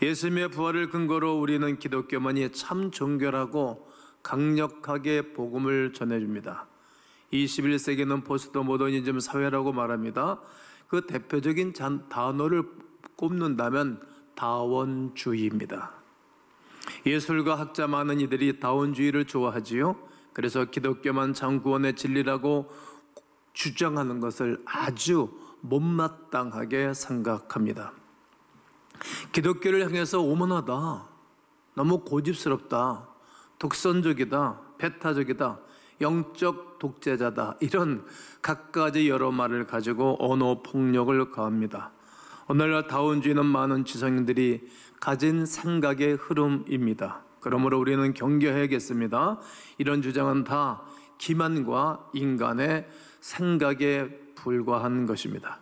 예수님의 부활을 근거로 우리는 기독교만이 참 정결하고 강력하게 복음을 전해줍니다. 21세기는 포스트 모더니즘 사회라고 말합니다. 그 대표적인 단어를 꼽는다면 다원주의입니다. 예술가, 학자 많은 이들이 다원주의를 좋아하지요. 그래서 기독교만 참 구원의 진리라고 주장하는 것을 아주 못마땅하게 생각합니다. 기독교를 향해서 오만하다, 너무 고집스럽다, 독선적이다, 배타적이다, 영적 독재자다, 이런 갖가지 여러 말을 가지고 언어 폭력을 가합니다. 오늘날 다원주의는 많은 지성인들이 가진 생각의 흐름입니다. 그러므로 우리는 경계해야겠습니다. 이런 주장은 다 기만과 인간의 생각에 불과한 것입니다.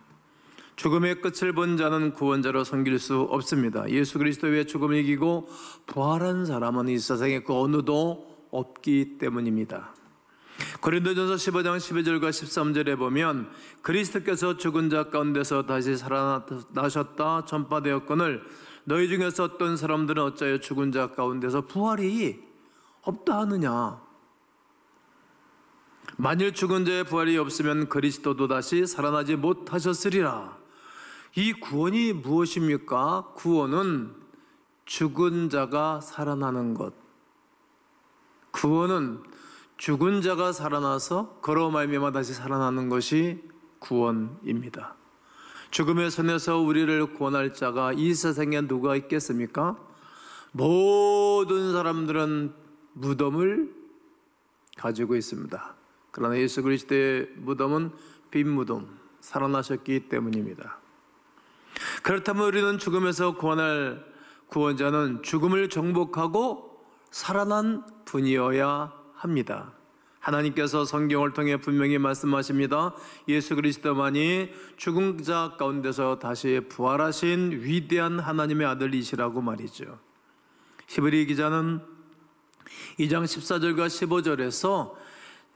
죽음의 끝을 본 자는 구원자로 섬길 수 없습니다. 예수 그리스도의 죽음을 이기고 부활한 사람은 이 세상에 그 어느도 없기 때문입니다. 고린도전서 15장 12절과 13절에 보면 그리스도께서 죽은 자 가운데서 다시 살아나셨다 전파되었거늘 너희 중에서 어떤 사람들은 어찌하여 죽은 자 가운데서 부활이 없다 하느냐. 만일 죽은 자의 부활이 없으면 그리스도도 다시 살아나지 못하셨으리라. 이 구원이 무엇입니까? 구원은 죽은 자가 살아나는 것. 구원은 죽은 자가 살아나서 그로 말미암아 다시 살아나는 것이 구원입니다. 죽음의 손에서 우리를 구원할 자가 이 세상에 누가 있겠습니까? 모든 사람들은 무덤을 가지고 있습니다. 그러나 예수 그리스도의 무덤은 빈 무덤, 살아나셨기 때문입니다. 그렇다면 우리는 죽음에서 구원할 구원자는 죽음을 정복하고 살아난 분이어야 합니다. 하나님께서 성경을 통해 분명히 말씀하십니다. 예수 그리스도만이 죽은 자 가운데서 다시 부활하신 위대한 하나님의 아들이시라고 말이죠. 히브리 기자는 2장 14절과 15절에서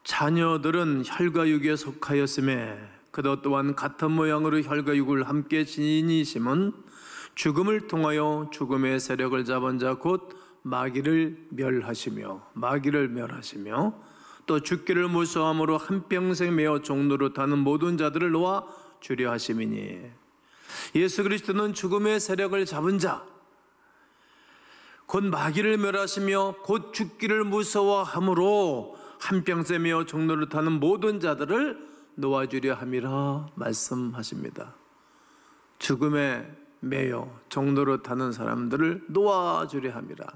자녀들은 혈과 육에 속하였음에 그도 또한 같은 모양으로 혈과 육을 함께 지니심은 죽음을 통하여 죽음의 세력을 잡은 자 곧 마귀를 멸하시며 또 죽기를 무서함으로 한평생 매어 종로로 타는 모든 자들을 놓아 주려 하심이니 예수 그리스도는 죽음의 세력을 잡은 자 곧 마귀를 멸하시며 곧 죽기를 무서워함으로 한평생 매어 종로를 타는 모든 자들을 놓아주려 함이라 말씀하십니다. 죽음에 매여 종로로 타는 사람들을 놓아주려 함이라.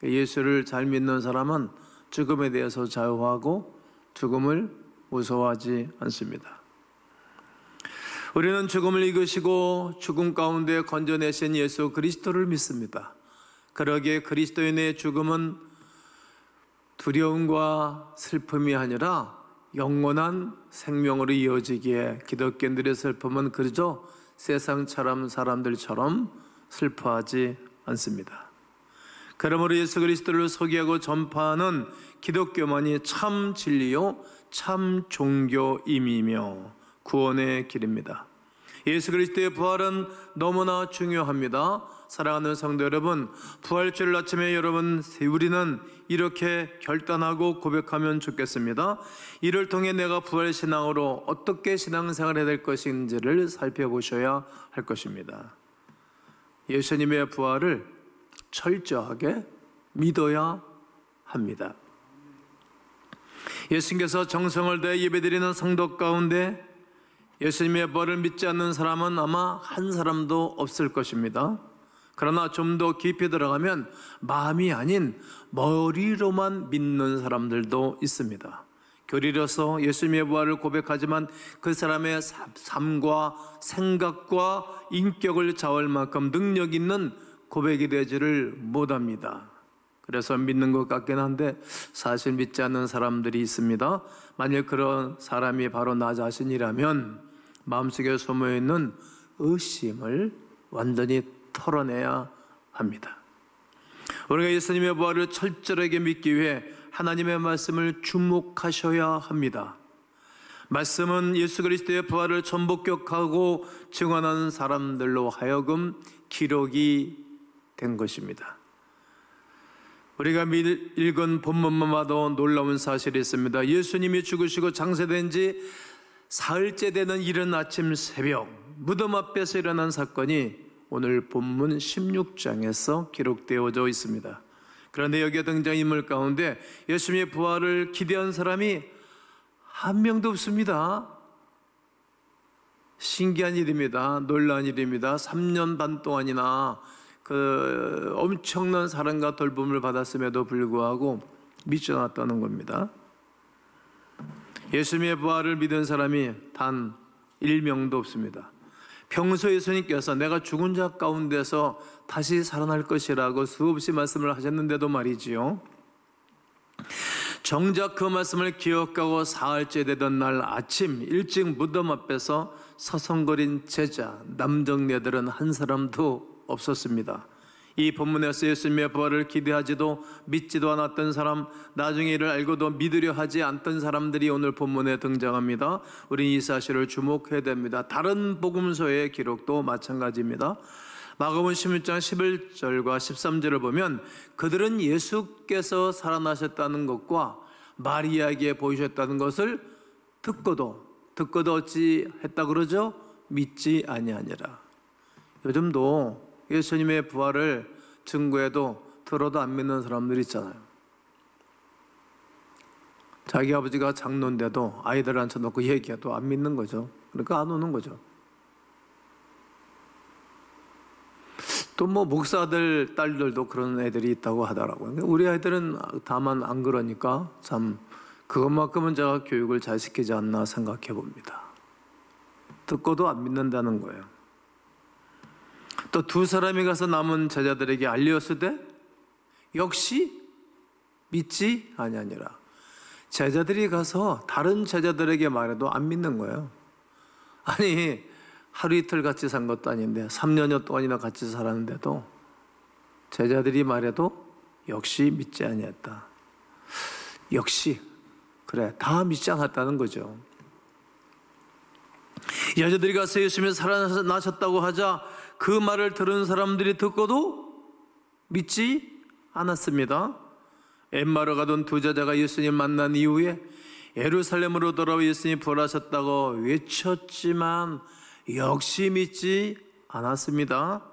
예수를 잘 믿는 사람은 죽음에 대해서 자유하고 죽음을 무서워하지 않습니다. 우리는 죽음을 이기시고 죽음 가운데 건져내신 예수 그리스도를 믿습니다. 그러기에 그리스도인의 죽음은 두려움과 슬픔이 아니라 영원한 생명으로 이어지기에 기독교인들의 슬픔은 그저 세상처럼 사람들처럼 슬퍼하지 않습니다. 그러므로 예수 그리스도를 소개하고 전파하는 기독교만이 참 진리요 참 종교임이며 구원의 길입니다. 예수 그리스도의 부활은 너무나 중요합니다. 사랑하는 성도 여러분, 부활주일 아침에 우리는 이렇게 결단하고 고백하면 좋겠습니다. 이를 통해 내가 부활신앙으로 어떻게 신앙생활을 해야 될 것인지를 살펴보셔야 할 것입니다. 예수님의 부활을 철저하게 믿어야 합니다. 예수님께서 정성을 다해 예배드리는 성도 가운데 예수님의 부활을 믿지 않는 사람은 아마 한 사람도 없을 것입니다. 그러나 좀 더 깊이 들어가면 마음이 아닌 머리로만 믿는 사람들도 있습니다. 교리로서 예수님의 부활을 고백하지만 그 사람의 삶과 생각과 인격을 좌우할 만큼 능력 있는 고백이 되지를 못합니다. 그래서 믿는 것 같긴 한데 사실 믿지 않는 사람들이 있습니다. 만약 그런 사람이 바로 나 자신이라면 마음속에 소모있는 의심을 완전히 털어내야 합니다. 우리가 예수님의 부활을 철저하게 믿기 위해 하나님의 말씀을 주목하셔야 합니다. 말씀은 예수 그리스도의 부활을 전복격하고 증언하는 사람들로 하여금 기록이 된 것입니다. 우리가 읽은 본문만 봐도 놀라운 사실이 있습니다. 예수님이 죽으시고 장사된 지 사흘째 되는 이른 아침 새벽, 무덤 앞에서 일어난 사건이 오늘 본문 16장에서 기록되어져 있습니다. 그런데 여기에 등장인물 가운데 예수님의 부활을 기대한 사람이 한 명도 없습니다. 신기한 일입니다. 놀라운 일입니다. 3년 반 동안이나 그 엄청난 사랑과 돌봄을 받았음에도 불구하고 믿지 않았다는 겁니다. 예수님의 부활을 믿은 사람이 단 1명도 없습니다. 평소 예수님께서 내가 죽은 자 가운데서 다시 살아날 것이라고 수없이 말씀을 하셨는데도 말이지요, 정작 그 말씀을 기억하고 사흘째 되던 날 아침 일찍 무덤 앞에서 서성거린 제자, 남정네들은 한 사람도 없었습니다. 이 본문에서 예수님의 부활을 기대하지도 믿지도 않았던 사람, 나중에 이를 알고도 믿으려 하지 않던 사람들이 오늘 본문에 등장합니다. 우리는 이 사실을 주목해야 됩니다. 다른 복음서의 기록도 마찬가지입니다. 마가복음 16장 11절과 13절을 보면 그들은 예수께서 살아나셨다는 것과 마리아에게 보이셨다는 것을 듣고도 어찌 했다 그러죠? 믿지 아니하니라. 요즘도 예수님의 부활을 증거해도 들어도 안 믿는 사람들 있잖아요. 자기 아버지가 장로인데도 아이들 앉혀놓고 얘기해도 안 믿는 거죠. 그러니까 안 오는 거죠. 또 뭐 목사들 딸들도 그런 애들이 있다고 하더라고요. 우리 아이들은 다만 안 그러니까 참 그것만큼은 제가 교육을 잘 시키지 않나 생각해 봅니다. 듣고도 안 믿는다는 거예요. 또 두 사람이 가서 남은 제자들에게 알렸으되 역시 믿지 아니하니라. 제자들이 가서 다른 제자들에게 말해도 안 믿는 거예요. 아니 하루 이틀 같이 산 것도 아닌데 3년여 동안이나 같이 살았는데도 제자들이 말해도 역시 믿지 아니했다. 역시 그래, 다 믿지 않았다는 거죠. 여자들이 가서 예수님이 살아나셨다고 하자 그 말을 들은 사람들이 듣고도 믿지 않았습니다. 엠마오로 가던 두 제자가 예수님 만난 이후에 예루살렘으로 돌아와 예수님이 부활하셨다고 외쳤지만 역시 믿지 않았습니다.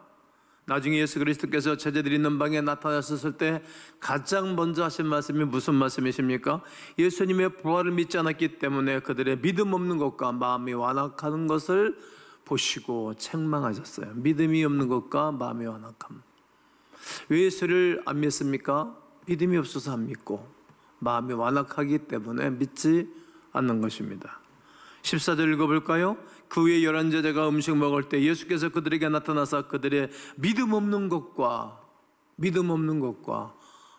나중에 예수 그리스도께서 제자들이 있는 방에 나타나셨을 때 가장 먼저 하신 말씀이 무슨 말씀이십니까? 예수님의 부활을 믿지 않았기 때문에 그들의 믿음 없는 것과 마음이 완악하는 것을 보시고 책망하셨어요. 믿음이 없는 것과 마음의 완악함. 왜 예수를 안 믿습니까? 믿음이 없어서 안 믿고 마음이 완악하기 때문에 믿지 않는 것입니다. 14절 읽어볼까요? 그 후에 11제자가 음식 먹을 때 예수께서 그들에게 나타나서 그들의 믿음 없는 것과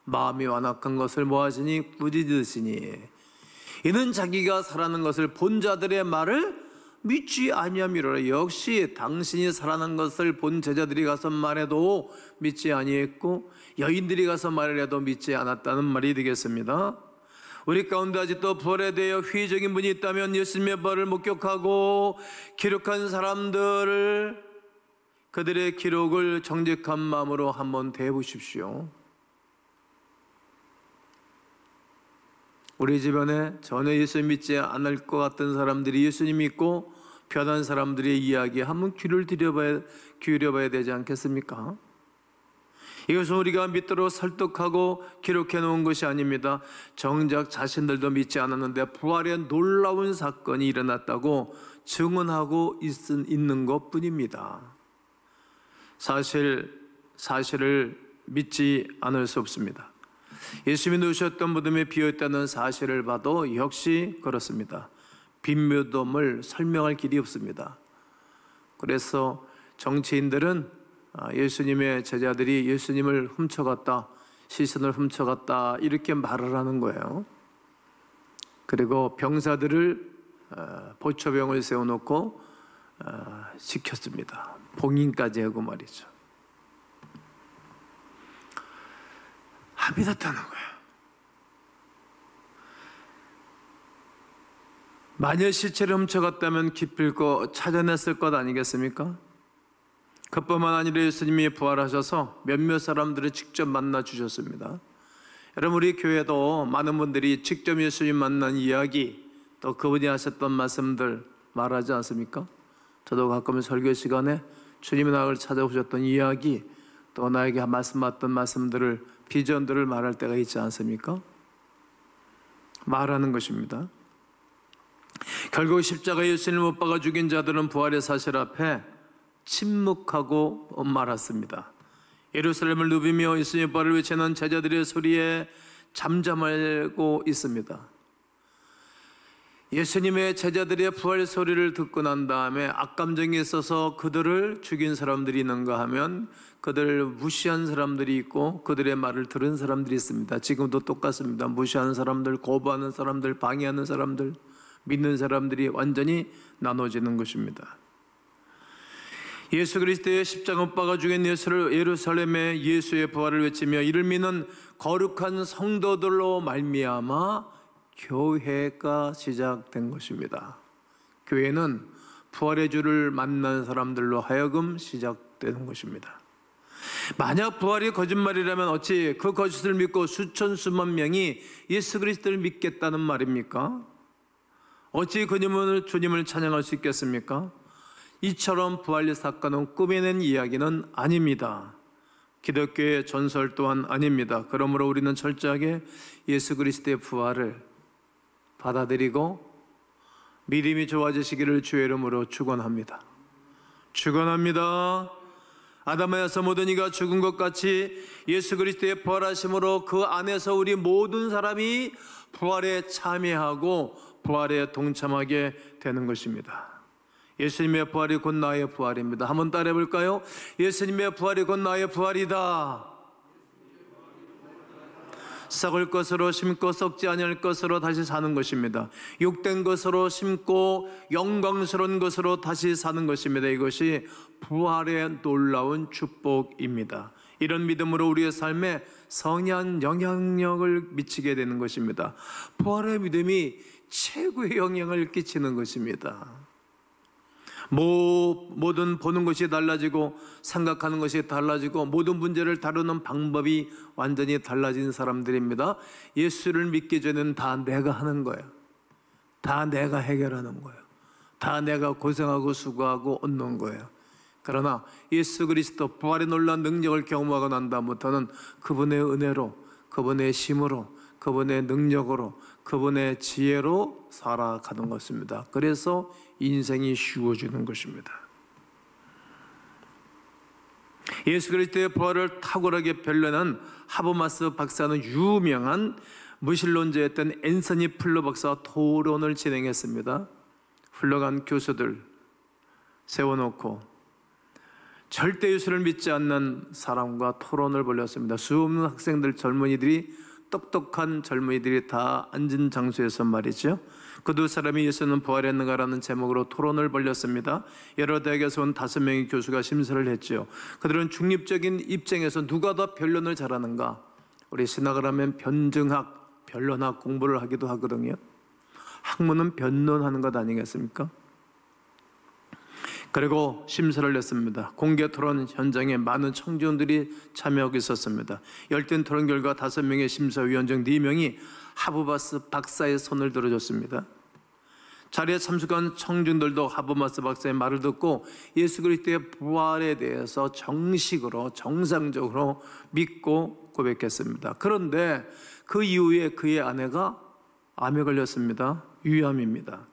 마음이 완악한 것을 모아지니 꾸짖으시니 이는 자기가 살아난 것을 본 자들의 말을 믿지 아니함이로라. 역시 당신이 살아난 것을 본 제자들이 가서 말해도 믿지 아니했고 여인들이 가서 말을 해도 믿지 않았다는 말이 되겠습니다. 우리 가운데 아직도 부활에 대해 회의적인 분이 있다면 예수님의 부활을 목격하고 기록한 사람들을 그들의 기록을 정직한 마음으로 한번 대해보십시오. 우리 주변에 전혀 예수님 믿지 않을 것 같은 사람들이 예수님 믿고 변한 사람들의 이야기에 한번 귀를 기울여봐야 되지 않겠습니까? 이것은 우리가 믿도록 설득하고 기록해 놓은 것이 아닙니다. 정작 자신들도 믿지 않았는데 부활의 놀라운 사건이 일어났다고 증언하고 있는 것뿐입니다. 사실을 믿지 않을 수 없습니다. 예수님이 누우셨던 무덤이 비어있다는 사실을 봐도 역시 그렇습니다. 빈 무덤을 설명할 길이 없습니다. 그래서 정치인들은 예수님의 제자들이 예수님을 훔쳐갔다, 시신을 훔쳐갔다 이렇게 말을 하는 거예요. 그리고 병사들을 보초병을 세워놓고 지켰습니다. 봉인까지 하고 말이죠. 안 믿었다는 거예요. 만일 시체를 훔쳐갔다면 기필코 찾아냈을 것 아니겠습니까? 그뿐만 아니라 예수님이 부활하셔서 몇몇 사람들을 직접 만나 주셨습니다. 여러분, 우리 교회도 많은 분들이 직접 예수님 만난 이야기, 또 그분이 하셨던 말씀들 말하지 않습니까? 저도 가끔 설교 시간에 주님이 나를 찾아오셨던 이야기, 또 나에게 말씀하셨던 말씀들을, 비전들을 말할 때가 있지 않습니까? 말하는 것입니다. 결국 십자가에 예수님을 못 박아 죽인 자들은 부활의 사실 앞에 침묵하고 말았습니다. 예루살렘을 누비며 예수님의 부활을 외치는 제자들의 소리에 잠잠하고 있습니다. 예수님의 제자들의 부활 소리를 듣고 난 다음에 악감정이 있어서 그들을 죽인 사람들이 있는가 하면 그들을 무시한 사람들이 있고 그들의 말을 들은 사람들이 있습니다. 지금도 똑같습니다. 무시하는 사람들, 거부하는 사람들, 방해하는 사람들, 믿는 사람들이 완전히 나눠지는 것입니다. 예수 그리스도의 십자가 못 박아 죽인 예수를 예루살렘의 예수의 부활을 외치며 이를 믿는 거룩한 성도들로 말미암아 교회가 시작된 것입니다. 교회는 부활의 주를 만난 사람들로 하여금 시작되는 것입니다. 만약 부활이 거짓말이라면 어찌 그 거짓을 믿고 수천 수만 명이 예수 그리스도를 믿겠다는 말입니까? 어찌 주님을 찬양할 수 있겠습니까? 이처럼 부활 사건은 꾸며낸 이야기는 아닙니다. 기독교의 전설 또한 아닙니다. 그러므로 우리는 철저하게 예수 그리스도의 부활을 받아들이고 믿음이 좋아지시기를 주의 이름으로 축원합니다. 축원합니다. 아담에서 모든 이가 죽은 것 같이 예수 그리스도의 부활하심으로 그 안에서 우리 모든 사람이 부활에 참여하고 부활에 동참하게 되는 것입니다. 예수님의 부활이 곧 나의 부활입니다. 한번 따라해 볼까요? 예수님의 부활이 곧 나의 부활이다. 썩을 것으로 심고 썩지 아니할 것으로 다시 사는 것입니다. 욕된 것으로 심고 영광스러운 것으로 다시 사는 것입니다. 이것이 부활의 놀라운 축복입니다. 이런 믿음으로 우리의 삶에 선한 영향력을 미치게 되는 것입니다. 부활의 믿음이 최고의 영향을 끼치는 것입니다. 모든 보는 것이 달라지고 생각하는 것이 달라지고 모든 문제를 다루는 방법이 완전히 달라진 사람들입니다. 예수를 믿기 전에는 다 내가 하는 거예요. 다 내가 해결하는 거예요. 다 내가 고생하고 수고하고 얻는 거예요. 그러나 예수 그리스도 부활의 놀라운 능력을 경험하고 난 다음부터는 그분의 은혜로, 그분의 힘으로, 그분의 능력으로, 그분의 지혜로 살아가는 것입니다. 그래서 인생이 쉬워지는 것입니다. 예수 그리스도의 부활을 탁월하게 변론한 하버마스 박사는 유명한 무신론자였던 앤서니 플러 박사와 토론을 진행했습니다. 훌륭한 교수들 세워놓고 절대 예수를 믿지 않는 사람과 토론을 벌였습니다. 수없는 학생들, 젊은이들이, 똑똑한 젊은이들이 다 앉은 장소에서 말이죠. 그 두 사람이 예수는 부활했는가라는 제목으로 토론을 벌였습니다. 여러 대학에서 온 5명의 교수가 심사를 했죠. 그들은 중립적인 입장에서 누가 더 변론을 잘하는가, 우리 신학을 하면 변증학, 변론학 공부를 하기도 하거든요. 학문은 변론하는 것 아니겠습니까? 그리고 심사를 냈습니다. 공개 토론 현장에 많은 청중들이 참여하고 있었습니다. 열띤 토론 결과 5명의 심사위원 중 4명이 하버마스 박사의 손을 들어줬습니다. 자리에 참석한 청중들도 하버마스 박사의 말을 듣고 예수 그리스도의 부활에 대해서 정식으로, 정상적으로 믿고 고백했습니다. 그런데 그 이후에 그의 아내가 암에 걸렸습니다. 위암입니다.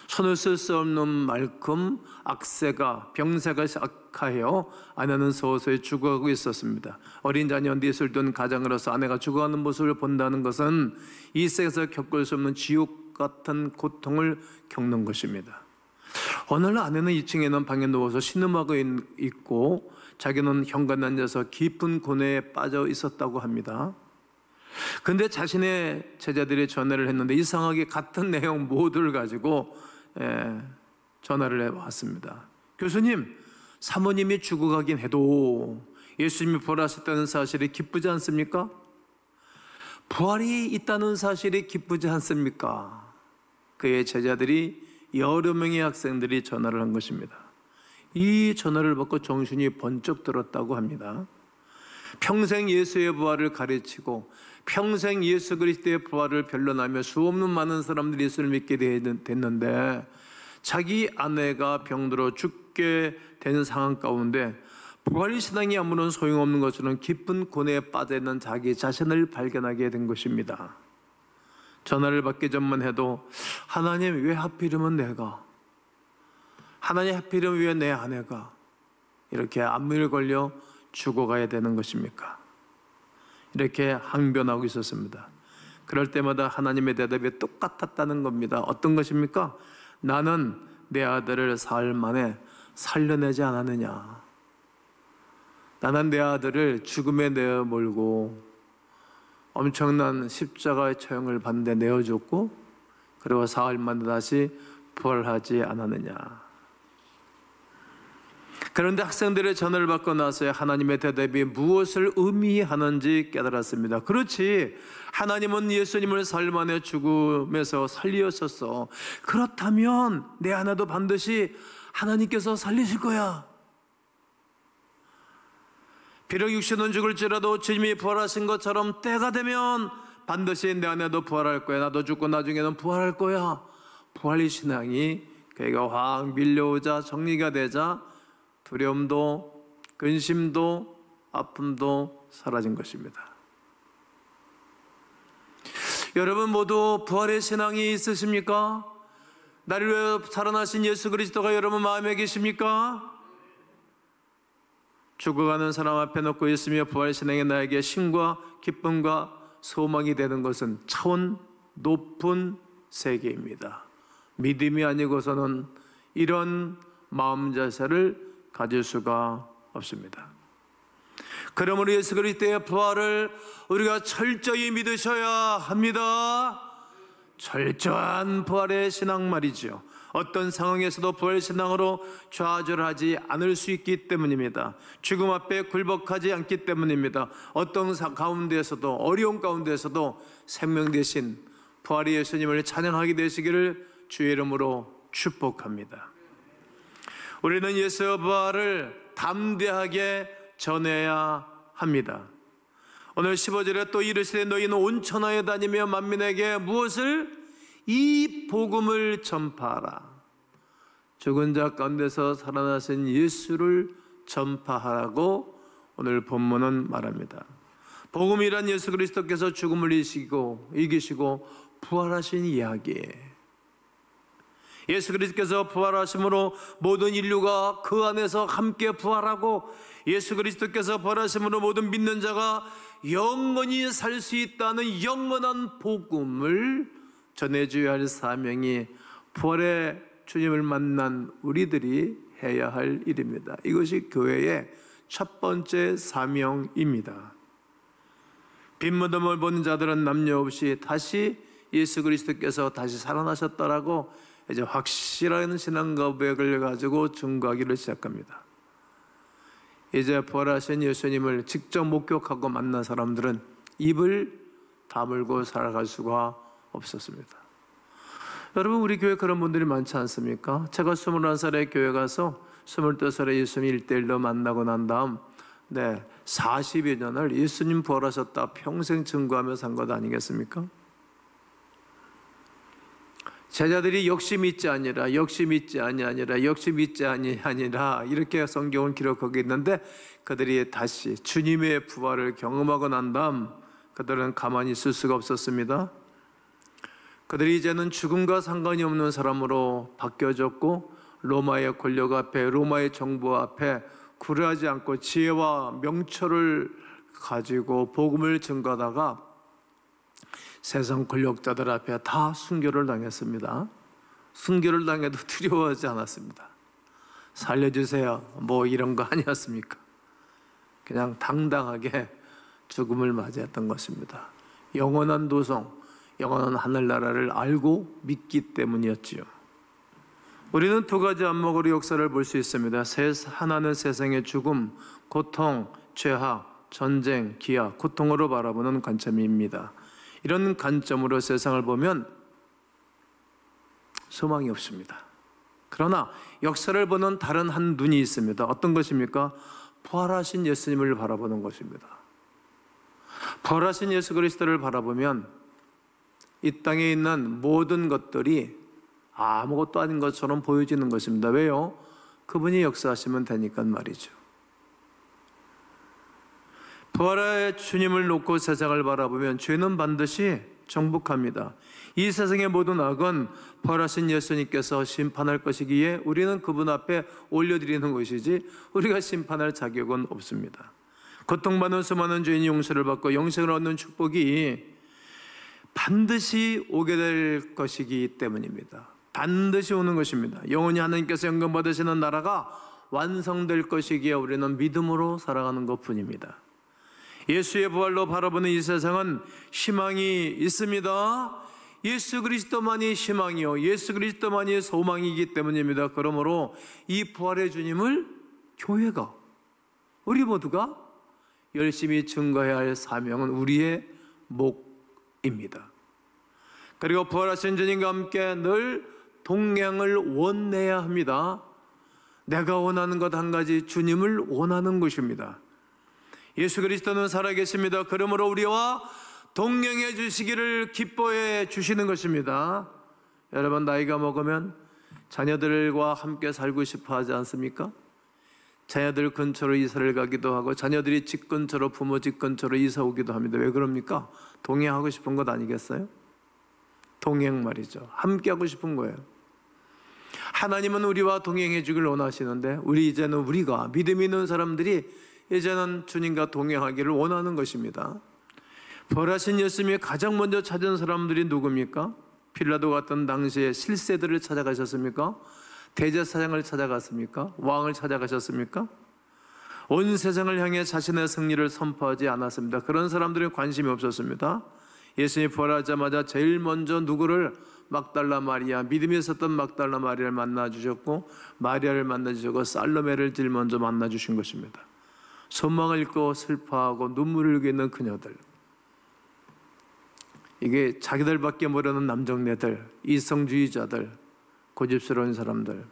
손을 쓸 수 없는 만큼 병세가 악하여 아내는 서서히 죽어가고 있었습니다. 어린 자녀 넷을 둔 가장으로서 아내가 죽어가는 모습을 본다는 것은 이 세상에서 겪을 수 없는 지옥 같은 고통을 겪는 것입니다. 오늘 아내는 2층에 있는 방에 누워서 신음하고 있고 자기는 현관에 앉아서 깊은 고뇌에 빠져 있었다고 합니다. 근데 자신의 제자들이 전화를 했는데 이상하게 같은 내용 모두를 가지고 전화를 해왔습니다. 교수님, 사모님이 죽어가긴 해도 예수님이 부활하셨다는 사실이 기쁘지 않습니까? 부활이 있다는 사실이 기쁘지 않습니까? 그의 제자들이 여러 명의 학생들이 전화를 한 것입니다. 이 전화를 받고 정신이 번쩍 들었다고 합니다. 평생 예수의 부활을 가르치고 평생 예수 그리스도의 부활을 변론하며 수없는 많은 사람들이 예수를 믿게 됐는데 자기 아내가 병들어 죽게 된 상황 가운데 부활신앙이 아무런 소용없는 것처럼 깊은 고뇌에 빠져있는 자기 자신을 발견하게 된 것입니다. 전화를 받기 전만 해도 하나님 왜 하필이면 내가, 하나님 하필이면 왜 내 아내가 이렇게 암에 걸려 죽어가야 되는 것입니까? 이렇게 항변하고 있었습니다. 그럴 때마다 하나님의 대답이 똑같았다는 겁니다. 어떤 것입니까? 나는 내 아들을 사흘 만에 살려내지 않았느냐. 나는 내 아들을 죽음에 내어몰고 엄청난 십자가의 처형을 받는데 내어줬고 그리고 사흘 만에 다시 부활하지 않았느냐. 그런데 학생들의 전화를 받고 나서 하나님의 대답이 무엇을 의미하는지 깨달았습니다. 그렇지, 하나님은 예수님을 사흘 만에 죽음에서 살리셨어. 그렇다면 내 아내도 반드시 하나님께서 살리실 거야. 비록 육신은 죽을지라도 주님이 부활하신 것처럼 때가 되면 반드시 내 아내도 부활할 거야. 나도 죽고 나중에는 부활할 거야. 부활의 신앙이 그에게 확 밀려오자 정리가 되자 두려움도 근심도 아픔도 사라진 것입니다. 여러분 모두 부활의 신앙이 있으십니까? 나를 위해 살아나신 예수 그리스도가 여러분 마음에 계십니까? 죽어가는 사람 앞에 놓고 있으며 부활의 신앙이 나에게 힘과 기쁨과 소망이 되는 것은 차원 높은 세계입니다. 믿음이 아니고서는 이런 마음 자세를 가질 수가 없습니다. 그러므로 예수 그리스도의 부활을 우리가 철저히 믿으셔야 합니다. 철저한 부활의 신앙 말이죠. 어떤 상황에서도 부활의 신앙으로 좌절하지 않을 수 있기 때문입니다. 죽음 앞에 굴복하지 않기 때문입니다. 어떤 가운데에서도 어려운 가운데에서도 생명 대신 부활의 예수님을 찬양하게 되시기를 주의 이름으로 축복합니다. 우리는 예수의 부활을 담대하게 전해야 합니다. 오늘 15절에 또 이르시되 너희는 온 천하에 다니며 만민에게 무엇을? 이 복음을 전파하라. 죽은 자 가운데서 살아나신 예수를 전파하라고 오늘 본문은 말합니다. 복음이란 예수 그리스도께서 죽음을 이기시고 부활하신 이야기예요. 예수 그리스도께서 부활하심으로 모든 인류가 그 안에서 함께 부활하고 예수 그리스도께서 부활하심으로 모든 믿는 자가 영원히 살 수 있다는 영원한 복음을 전해줘야 할 사명이 부활의 주님을 만난 우리들이 해야 할 일입니다. 이것이 교회의 첫 번째 사명입니다. 빈 무덤을 본 자들은 남녀 없이 다시 예수 그리스도께서 다시 살아나셨다라고 이제 확실한 신앙 고백을 가지고 증거하기를 시작합니다. 이제 부활하신 예수님을 직접 목격하고 만난 사람들은 입을 다물고 살아갈 수가 없었습니다. 여러분 우리 교회 그런 분들이 많지 않습니까? 제가 21살에 교회 가서 22살에 예수님 1대1로 만나고 난 다음 40여 년을 예수님 부활하셨다 평생 증거하며 산 것 아니겠습니까? 제자들이 역시 믿지 아니라 이렇게 성경을 기록하고 있는데 그들이 다시 주님의 부활을 경험하고 난 다음 그들은 가만히 있을 수가 없었습니다. 그들이 이제는 죽음과 상관이 없는 사람으로 바뀌어졌고 로마의 권력 앞에 로마의 정부 앞에 굴하지 않고 지혜와 명철을 가지고 복음을 증거하다가 세상 권력자들 앞에 다 순교를 당했습니다. 순교를 당해도 두려워하지 않았습니다. 살려주세요 뭐 이런 거 아니었습니까? 그냥 당당하게 죽음을 맞이했던 것입니다. 영원한 도성, 영원한 하늘나라를 알고 믿기 때문이었지요. 우리는 두 가지 안목으로 역사를 볼 수 있습니다. 하나는 세상의 죽음, 고통, 죄악, 전쟁, 기아, 고통으로 바라보는 관점입니다. 이런 관점으로 세상을 보면 소망이 없습니다. 그러나 역사를 보는 다른 한 눈이 있습니다. 어떤 것입니까? 부활하신 예수님을 바라보는 것입니다. 부활하신 예수 그리스도를 바라보면 이 땅에 있는 모든 것들이 아무것도 아닌 것처럼 보여지는 것입니다. 왜요? 그분이 역사하시면 되니까 말이죠. 부활의 주님을 놓고 세상을 바라보면 죄는 반드시 정복합니다. 이 세상의 모든 악은 부활하신 예수님께서 심판할 것이기에 우리는 그분 앞에 올려드리는 것이지 우리가 심판할 자격은 없습니다. 고통받는 수많은 죄인이 용서를 받고 영생을 얻는 축복이 반드시 오게 될 것이기 때문입니다. 반드시 오는 것입니다. 영원히 하나님께서 영광받으시는 나라가 완성될 것이기에 우리는 믿음으로 살아가는 것뿐입니다. 예수의 부활로 바라보는 이 세상은 희망이 있습니다. 예수 그리스도만이 희망이요 예수 그리스도만이 소망이기 때문입니다. 그러므로 이 부활의 주님을 교회가, 우리 모두가 열심히 증거해야 할 사명은 우리의 목입니다. 그리고 부활하신 주님과 함께 늘 동행을 원내야 합니다. 내가 원하는 것 한 가지, 주님을 원하는 것입니다. 예수 그리스도는 살아계십니다. 그러므로 우리와 동행해 주시기를 기뻐해 주시는 것입니다. 여러분, 나이가 먹으면 자녀들과 함께 살고 싶어 하지 않습니까? 자녀들 근처로 이사를 가기도 하고 자녀들이 집 근처로, 부모 집 근처로 이사 오기도 합니다. 왜 그럽니까? 동행하고 싶은 것 아니겠어요? 동행 말이죠. 함께 하고 싶은 거예요. 하나님은 우리와 동행해 주길 원하시는데 이제는 우리가 믿음 있는 사람들이 이제는 주님과 동행하기를 원하는 것입니다. 부활하신 예수님이 가장 먼저 찾은 사람들이 누굽니까? 빌라도 같은 당시에 실세들을 찾아가셨습니까? 대제사장을 찾아갔습니까? 왕을 찾아가셨습니까? 온 세상을 향해 자신의 승리를 선포하지 않았습니다. 그런 사람들은 관심이 없었습니다. 예수님이 부활하자마자 제일 먼저 누구를? 막달라 마리아, 믿음이 있었던 막달라 마리아를 만나주셨고, 마리아를 만나주셨고 살로메를 제일 먼저 만나주신 것입니다. 소망을 잃고 슬퍼하고 눈물을 흘리고 있는 그녀들, 이게 자기들밖에 모르는 남정네들, 이성주의자들, 고집스러운 사람들,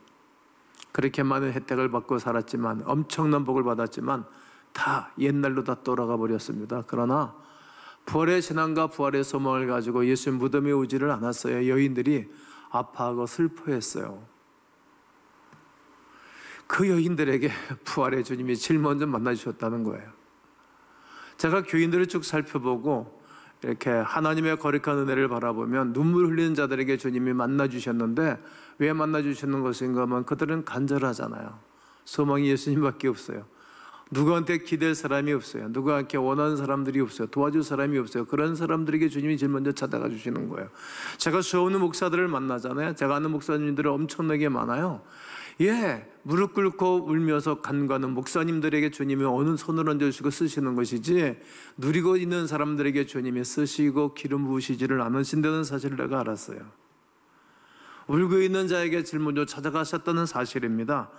그렇게 많은 혜택을 받고 살았지만, 엄청난 복을 받았지만 다 옛날로 다 돌아가 버렸습니다. 그러나 부활의 신앙과 부활의 소망을 가지고 예수 무덤에 오지를 않았어요. 여인들이 아파하고 슬퍼했어요. 그 여인들에게 부활의 주님이 제일 먼저 만나주셨다는 거예요. 제가 교인들을 쭉 살펴보고 이렇게 하나님의 거룩한 은혜를 바라보면 눈물 흘리는 자들에게 주님이 만나주셨는데, 왜 만나주시는 것인가 하면 그들은 간절하잖아요. 소망이 예수님밖에 없어요. 누구한테 기댈 사람이 없어요. 누구한테 원하는 사람들이 없어요. 도와줄 사람이 없어요. 그런 사람들에게 주님이 제일 먼저 찾아가 주시는 거예요. 제가 수없는 목사들을 만나잖아요. 제가 아는 목사님들은 엄청나게 많아요. 무릎 꿇고 울면서 간과하는 목사님들에게 주님이 어느 손을 얹어주시고 쓰시는 것이지, 누리고 있는 사람들에게 주님이 쓰시고 기름 부으시지를 않으신다는 사실을 내가 알았어요. 울고 있는 자에게 제일 먼저 찾아가셨다는 사실입니다.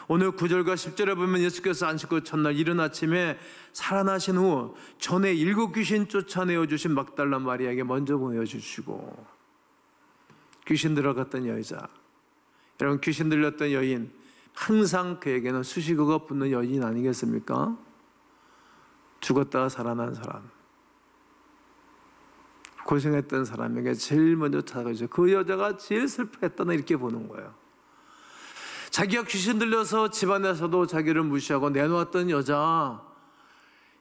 오늘 9절과 10절에 보면 예수께서 안식구 첫날 이른 아침에 살아나신 후 전에 7 귀신 쫓아내어 주신 막달라 마리아에게 먼저 보내주시고, 귀신 들어갔던 여자, 여러분, 귀신 들렸던 여인, 항상 그에게는 수식어가 붙는 여인 아니겠습니까? 죽었다가 살아난 사람, 고생했던 사람에게 제일 먼저 찾아가죠. 그 여자가 제일 슬퍼했다는, 이렇게 보는 거예요. 자기가 귀신 들려서 집안에서도 자기를 무시하고 내놓았던 여자,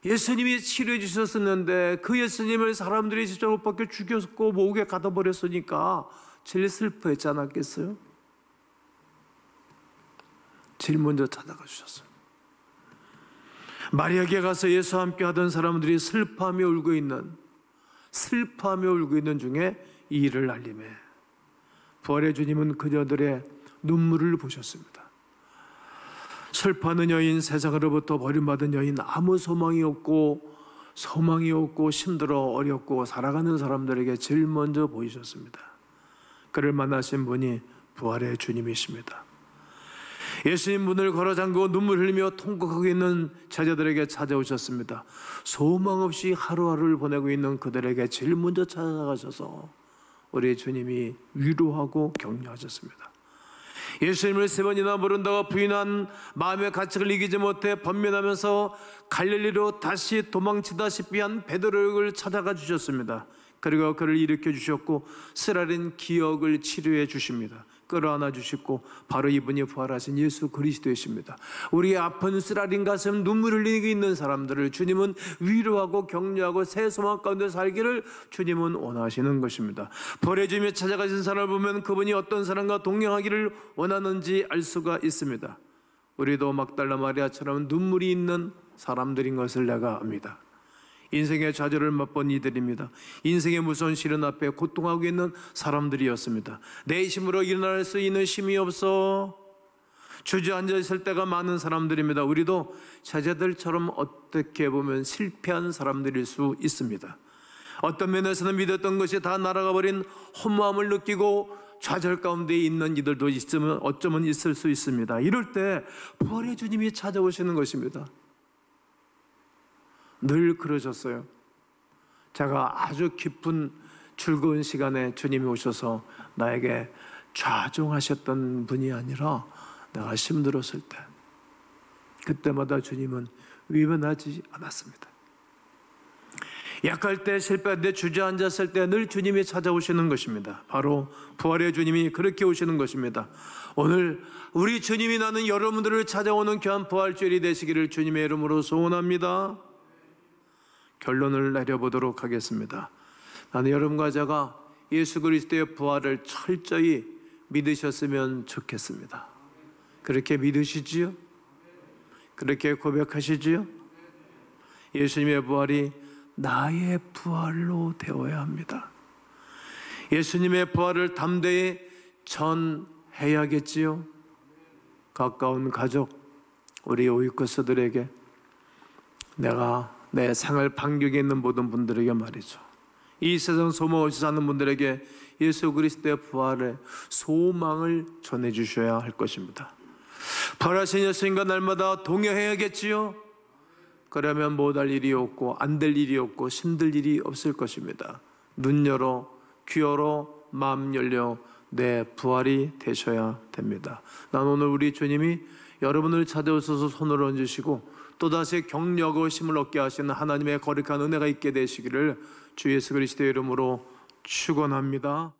예수님이 치료해 주셨었는데 그 예수님을 사람들이 진짜 못 박혀 죽였고 목에 가둬버렸으니까 제일 슬퍼했지 않았겠어요? 제일 먼저 찾아가 주셨어요. 마리아에게 가서 예수와 함께 하던 사람들이 슬퍼하며 울고 있는 중에 이 일을 알림해 부활의 주님은 그녀들의 눈물을 보셨습니다. 슬퍼하는 여인, 세상으로부터 버림받은 여인, 아무 소망이 없고 힘들어 어렵고 살아가는 사람들에게 제일 먼저 보이셨습니다. 그를 만나신 분이 부활의 주님이십니다. 예수님 문을 걸어 잠그고 눈물 흘리며 통곡하고 있는 제자들에게 찾아오셨습니다. 소망 없이 하루하루를 보내고 있는 그들에게 제일 먼저 찾아가셔서 우리 주님이 위로하고 격려하셨습니다. 예수님을 3번이나 모른다고 부인한 마음의 가책을 이기지 못해 번면하면서 갈릴리로 다시 도망치다시피 한 베드로를 찾아가 주셨습니다. 그리고 그를 일으켜 주셨고 쓰라린 기억을 치료해 주십니다. 끌어안아 주시고 바로 이분이 부활하신 예수 그리스도이십니다. 우리의 아픈 쓰라린 가슴 눈물 흘리고 있는 사람들을 주님은 위로하고 격려하고 새 소망 가운데 살기를 주님은 원하시는 것입니다. 부활의 주님에 찾아가신 사람을 보면 그분이 어떤 사람과 동행하기를 원하는지 알 수가 있습니다. 우리도 막달라 마리아처럼 눈물이 있는 사람들인 것을 내가 압니다. 인생의 좌절을 맛본 이들입니다. 인생의 무서운 시련 앞에 고통하고 있는 사람들이었습니다. 내 힘으로 일어날 수 있는 힘이 없어 주저앉아 있을 때가 많은 사람들입니다. 우리도 제자들처럼 어떻게 보면 실패한 사람들일 수 있습니다. 어떤 면에서는 믿었던 것이 다 날아가 버린 허무함을 느끼고 좌절 가운데 있는 이들도 있으면 어쩌면 있을 수 있습니다. 이럴 때 부활의 주님이 찾아오시는 것입니다. 늘 그러셨어요. 제가 아주 기쁜 즐거운 시간에 주님이 오셔서 나에게 좌종하셨던 분이 아니라 내가 힘들었을 때 그때마다 주님은 위변하지 않았습니다. 약할 때, 실패할 때, 주저앉았을 때 늘 주님이 찾아오시는 것입니다. 바로 부활의 주님이 그렇게 오시는 것입니다. 오늘 우리 주님이 나는 여러분들을 찾아오는 귀한 부활주일이 되시기를 주님의 이름으로 소원합니다. 결론을 내려보도록 하겠습니다. 나는 여러분과 제가 예수 그리스도의 부활을 철저히 믿으셨으면 좋겠습니다. 그렇게 믿으시지요? 그렇게 고백하시지요? 예수님의 부활이 나의 부활로 되어야 합니다. 예수님의 부활을 담대히 전해야겠지요? 가까운 가족, 우리 오이커스들에게 내가 내 생활 반경에 있는 모든 분들에게 말이죠. 이 세상 소망 없이 사는 분들에게 예수 그리스도의 부활의 소망을 전해주셔야 할 것입니다. 부활하신 예수님과 날마다 동행해야겠지요? 그러면 못할 일이 없고 안 될 일이 없고 힘들 일이 없을 것입니다. 눈 열어, 귀 열어, 마음 열려 내 부활이 되셔야 됩니다. 난 오늘 우리 주님이 여러분을 찾아오셔서 손을 얹으시고 또다시 격려하고 힘을 얻게 하시는 하나님의 거룩한 은혜가 있게 되시기를 주 예수 그리스도의 이름으로 축원합니다.